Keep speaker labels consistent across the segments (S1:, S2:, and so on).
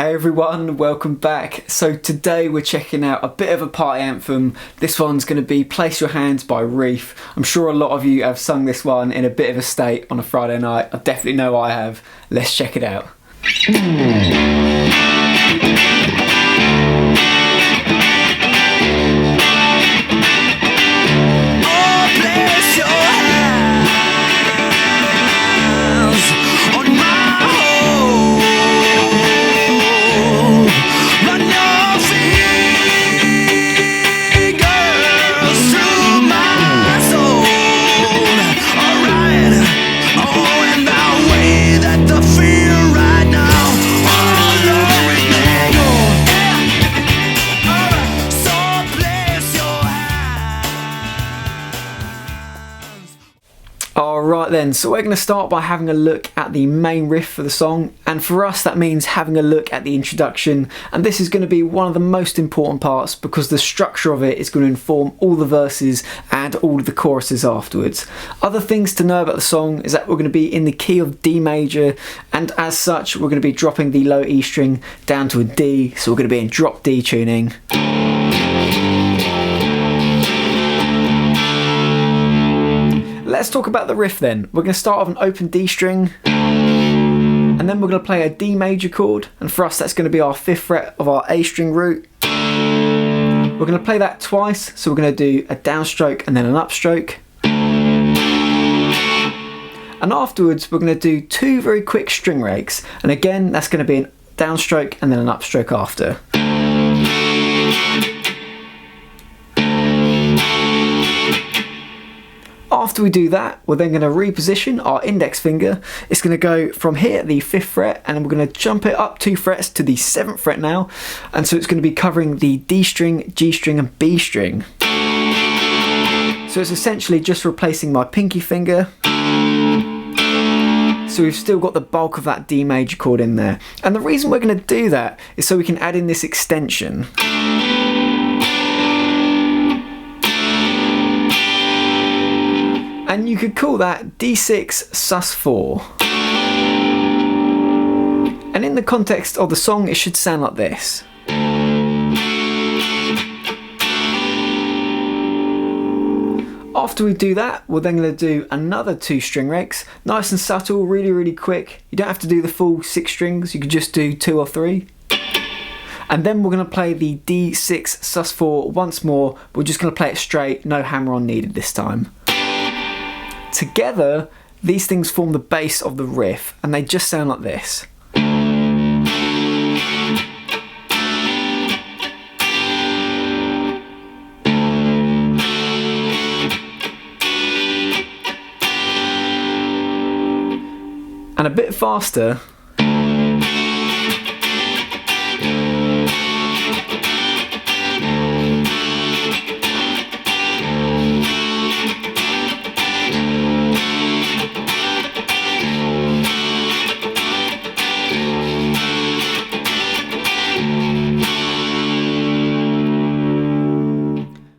S1: Hey everyone, welcome back. So today we're checking out a bit of a party anthem. This one's going to be Place Your Hands by Reef. I'm sure a lot of you have sung this one in a bit of a state on a Friday night. I definitely know I have. Let's check it out. Alright then, so we're going to start by having a look at the main riff for the song, and for us that means having a look at the introduction, and this is going to be one of the most important parts because the structure of it is going to inform all the verses and all of the choruses afterwards. Other things to know about the song is that we're going to be in the key of D major, and as such we're going to be dropping the low E string down to a D, so we're going to be in drop D tuning. Let's talk about the riff then. We're going to start off an open D string, and then we're going to play a D major chord, and for us that's going to be our 5th fret of our A string root. We're going to play that twice, so we're going to do a downstroke and then an upstroke. And afterwards we're going to do 2 very quick string rakes, and again that's going to be a downstroke and then an upstroke after. After we do that, we're then going to reposition our index finger. It's going to go from here at the 5th fret, and we're going to jump it up 2 frets to the 7th fret now. And so it's going to be covering the D string, G string and B string. So it's essentially just replacing my pinky finger. So we've still got the bulk of that D major chord in there. And the reason we're going to do that is so we can add in this extension. And you could call that D6 sus4. And in the context of the song, it should sound like this. After we do that, we're then going to do another 2 string rakes. Nice and subtle, really quick. You don't have to do the full 6 strings, you could just do 2 or 3. And then we're going to play the D6 sus4 once more. We're just going to play it straight, no hammer on needed this time. Together, these things form the base of the riff, and they just sound like this. And a bit faster.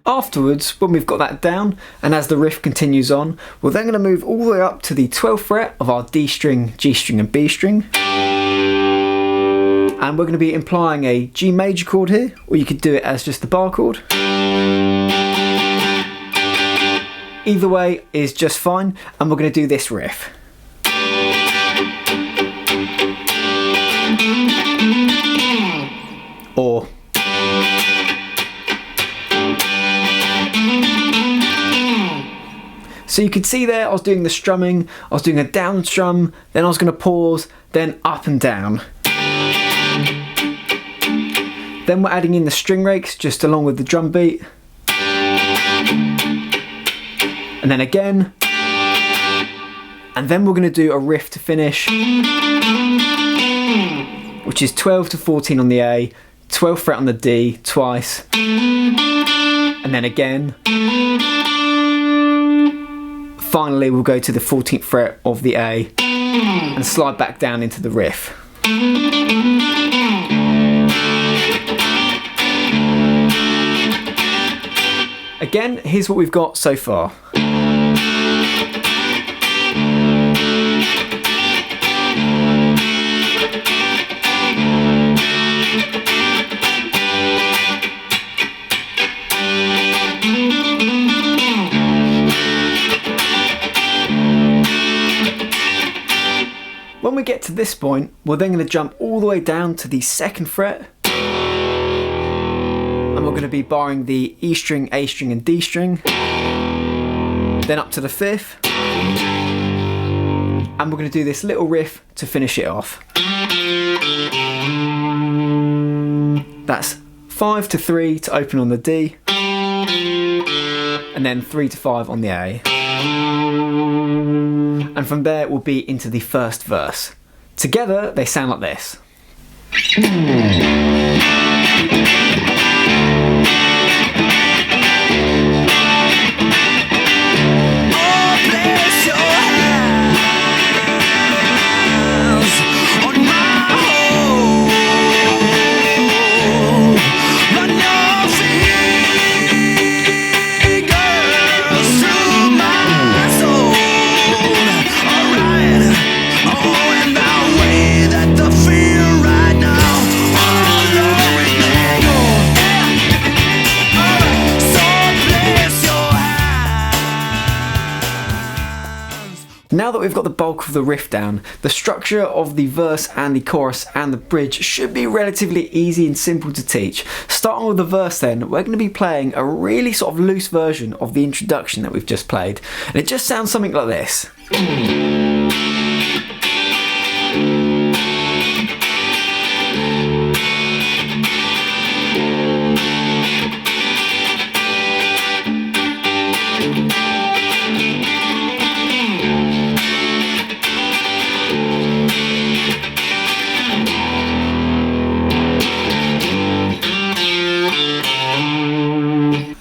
S1: Afterwards, when we've got that down, and as the riff continues on, we're then going to move all the way up to the 12th fret of our D string, G string and B string. And we're going to be implying a G major chord here, or you could do it as just the bar chord. Either way is just fine, and we're going to do this riff. Or so you could see there I was doing the strumming, I was doing a down strum, then I was going to pause, then up and down. Then we're adding in the string rakes just along with the drum beat. And then again. And then we're going to do a riff to finish, which is 12 to 14 on the A, 12th fret on the D twice, and then again. Finally we'll go to the 14th fret of the A and slide back down into the riff. Again, here's what we've got so far. get to this point, we're then going to jump all the way down to the 2nd fret, and we're going to be barring the E string, A string and D string, then up to the 5th, and we're going to do this little riff to finish it off. That's 5 to 3 to open on the D, and then 3 to 5 on the A. And from there we'll be into the 1st verse. Together they sound like this. Now that we've got the bulk of the riff down, the structure of the verse and the chorus and the bridge should be relatively easy and simple to teach. Starting with the verse then, we're going to be playing a really sort of loose version of the introduction that we've just played, and it just sounds something like this.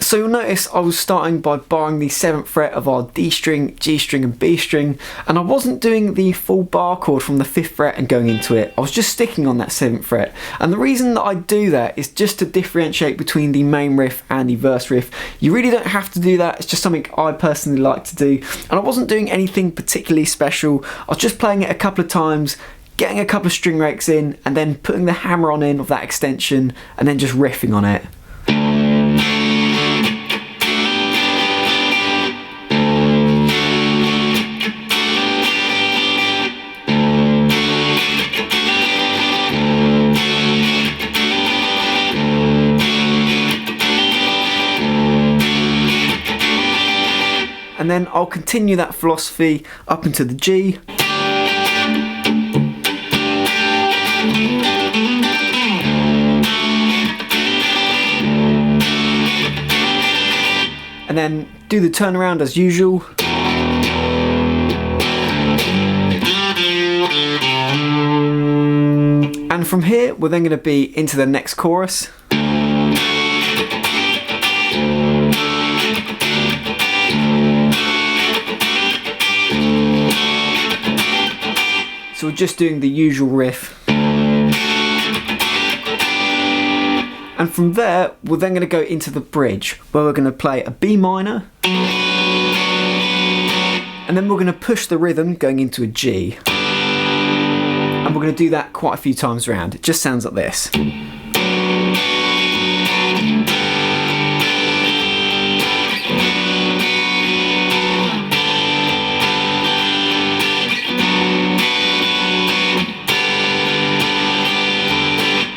S1: So you'll notice I was starting by barring the 7th fret of our D string, G string and B string, and I wasn't doing the full bar chord from the 5th fret and going into it. I was just sticking on that 7th fret, and the reason that I do that is just to differentiate between the main riff and the verse riff. You really don't have to do that, it's just something I personally like to do, and I wasn't doing anything particularly special. I was just playing it a couple of times, getting a couple of string breaks in, and then putting the hammer on in of that extension, and then just riffing on it. And then I'll continue that philosophy up into the G. And then do the turnaround as usual. And from here, we're then going to be into the next chorus. So we're just doing the usual riff. And from there, we're then going to go into the bridge, where we're going to play a B minor. And then we're going to push the rhythm going into a G. And we're going to do that quite a few times around. It just sounds like this.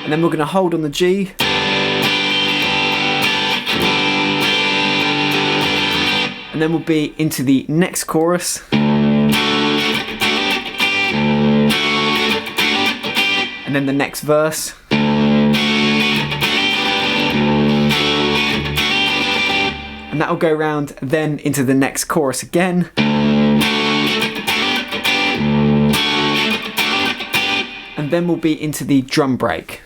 S1: And then we're going to hold on the G. And then we'll be into the next chorus. And then the next verse. And that'll go round then into the next chorus again. And then we'll be into the drum break.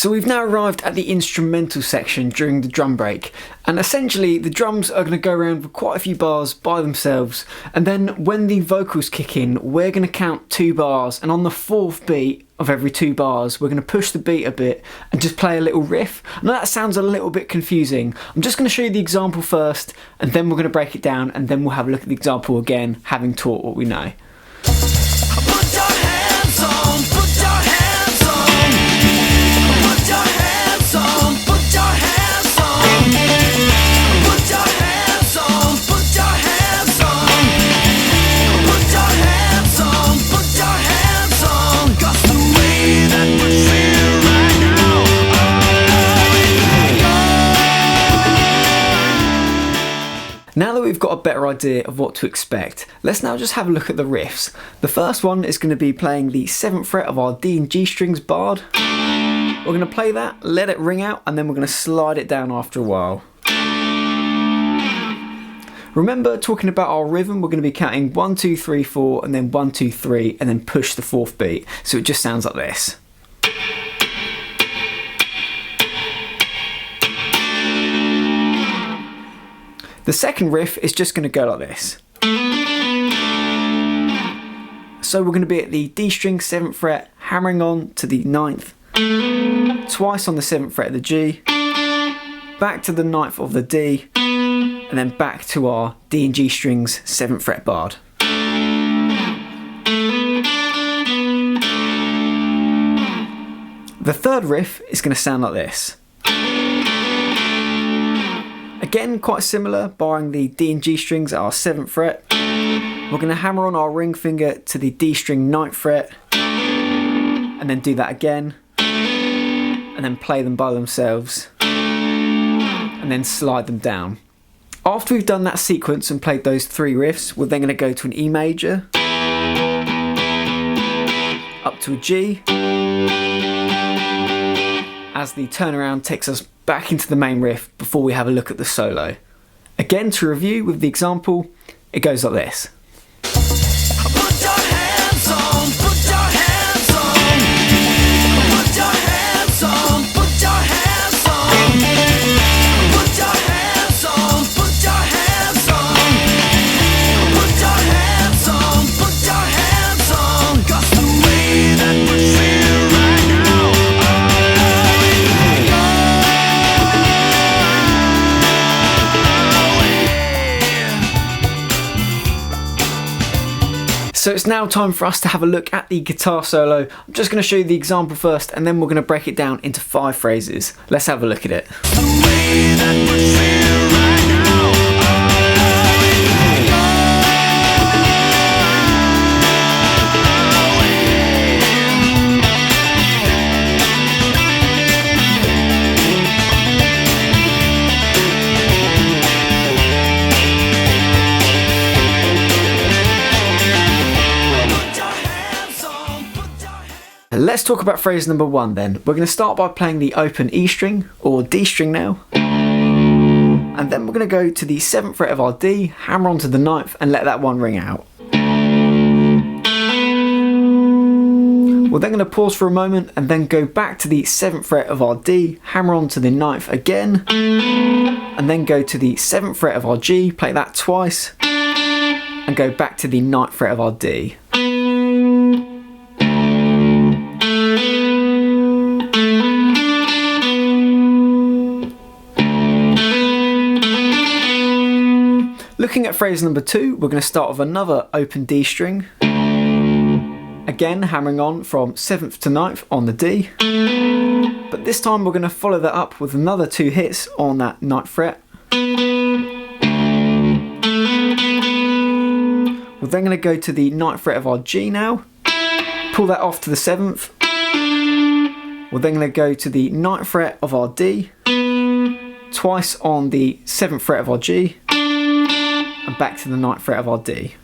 S1: So we've now arrived at the instrumental section during the drum break, and essentially the drums are going to go around for quite a few bars by themselves, and then when the vocals kick in we're going to count 2 bars, and on the 4th beat of every 2 bars we're going to push the beat a bit and just play a little riff. I know that sounds a little bit confusing. I'm just going to show you the example first and then we're going to break it down, and then we'll have a look at the example again, having taught what we know.
S2: Put your hands on, put your hands on. Put your hands on, put your hands on. Put your hands on, put your hands on. Put your hands on, put your hands on. 'Cause the way that we feel right now,
S1: Now that we've got a better idea of what to expect, let's now just have a look at the riffs. The first one is going to be playing the 7th fret of our D and G strings barred. We're going to play that, let it ring out, and then we're going to slide it down after a while. Remember, talking about our rhythm, we're going to be counting 1, 2, 3, 4, and then 1, 2, 3, and then push the 4th beat. So it just sounds like this. The second riff is just going to go like this. So we're going to be at the D string 7th fret, hammering on to the 9th, twice on the 7th fret of the G, back to the 9th of the D, and then back to our D and G strings 7th fret barred. The third riff is going to sound like this. Again, quite similar, barring the D and G strings at our 7th fret. We're going to hammer on our ring finger to the D string 9th fret, and then do that again, and then play them by themselves, and then slide them down. After we've done that sequence and played those 3 riffs, we're then going to go to an E major, up to a G, as the turnaround takes us back into the main riff before we have a look at the solo. Again, to review with the example, it goes like this.
S2: put your hands on, put your hands on. Put your hands on, put your hands on. Put your hands on, put your hands on. Put your hands on, put your hands on. 'Cause the way that we feel right now,
S1: So it's now time for us to have a look at the guitar solo. I'm just going to show you the example first, and then we're going to break it down into 5 phrases. Let's have a look at it.
S2: the way that we feel right now.
S1: Let's talk about phrase number 1 then. We're going to start by playing the open E string, or D string now. And then we're going to go to the 7th fret of our D, hammer onto the 9th, and let that one ring out. We're then going to pause for a moment and then go back to the 7th fret of our D, hammer onto the 9th again, and then go to the 7th fret of our G, play that twice, and go back to the 9th fret of our D. Looking at phrase number 2, we're going to start with another open D string. Again, hammering on from 7th to 9th on the D. But this time we're going to follow that up with another 2 hits on that 9th fret. We're then going to go to the 9th fret of our G now. Pull that off to the 7th. We're then going to go to the 9th fret of our D. Twice on the 7th fret of our G. And back to the 9th fret of our D.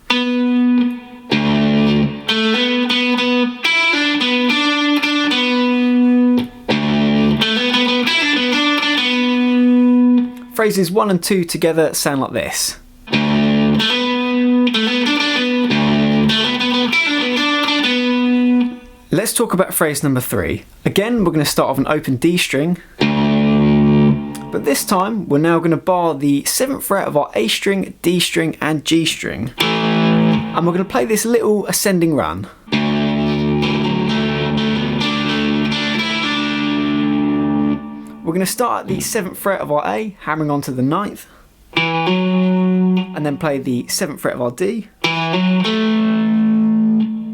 S1: Phrases 1 and 2 together sound like this. Let's talk about phrase number 3. Again, we're going to start off an open D string, but this time we're now going to bar the 7th fret of our A string, D string and G string, and we're going to play this little ascending run. We're going to start at the 7th fret of our A, hammering onto the 9th, and then play the 7th fret of our D.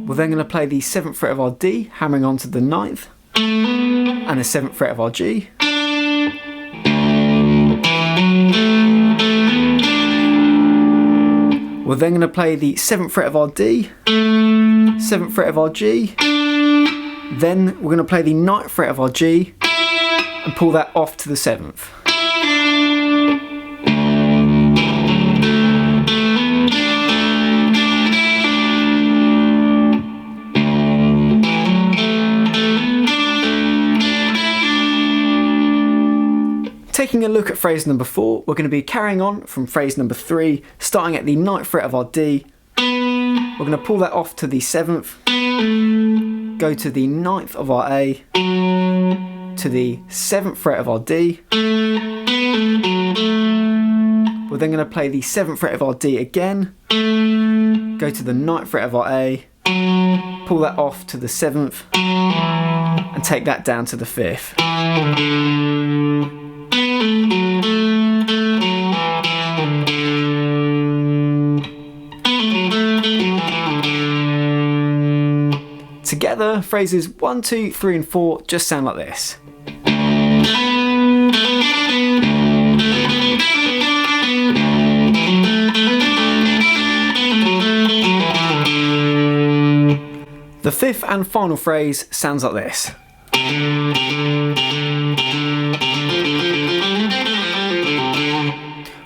S1: We're then going to play the 7th fret of our D, hammering onto the 9th, and the 7th fret of our G. We're then going to play the 7th fret of our D, 7th fret of our G, then we're going to play the 9th fret of our G, and pull that off to the 7th. Taking a look at phrase number 4, we're going to be carrying on from phrase number 3, starting at the 9th fret of our D. We're going to pull that off to the 7th, go to the 9th of our A, to the 7th fret of our D. We're then going to play the 7th fret of our D again, go to the 9th fret of our A, pull that off to the 7th, and take that down to the 5th. Together, phrases 1, 2, 3 and 4 just sound like this. The 5th and final phrase sounds like this.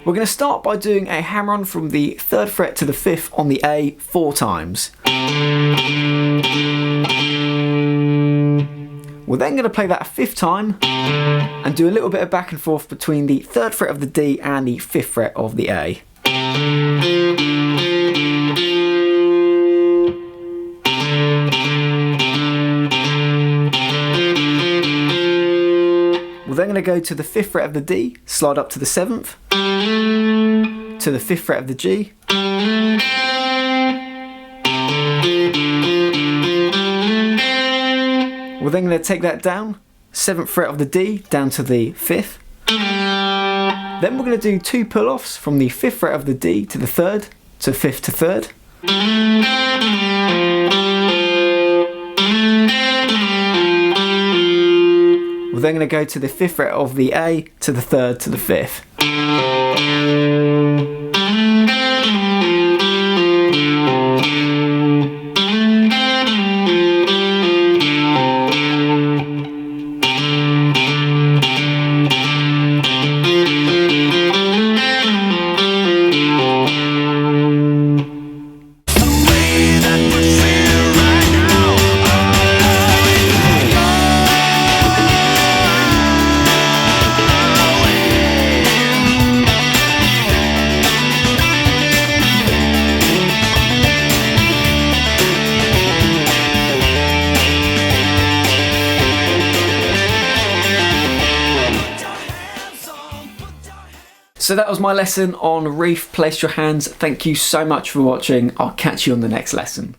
S1: We're going to start by doing a hammer on from the 3rd fret to the 5th on the A 4 times. We're then going to play that a 5th time and do a little bit of back and forth between the 3rd fret of the D and the 5th fret of the A. We're then going to go to the 5th fret of the D, slide up to the 7th, to the 5th fret of the G, we're then going to take that down, 7th fret of the D down to the 5th. Then we're going to do 2 pull-offs from the 5th fret of the D to the 3rd, to 5th to 3rd. We're then going to go to the 5th fret of the A to the 3rd to the 5th. So that was my lesson on Reef, Place Your Hands. Thank you so much for watching. I'll catch you on the next lesson.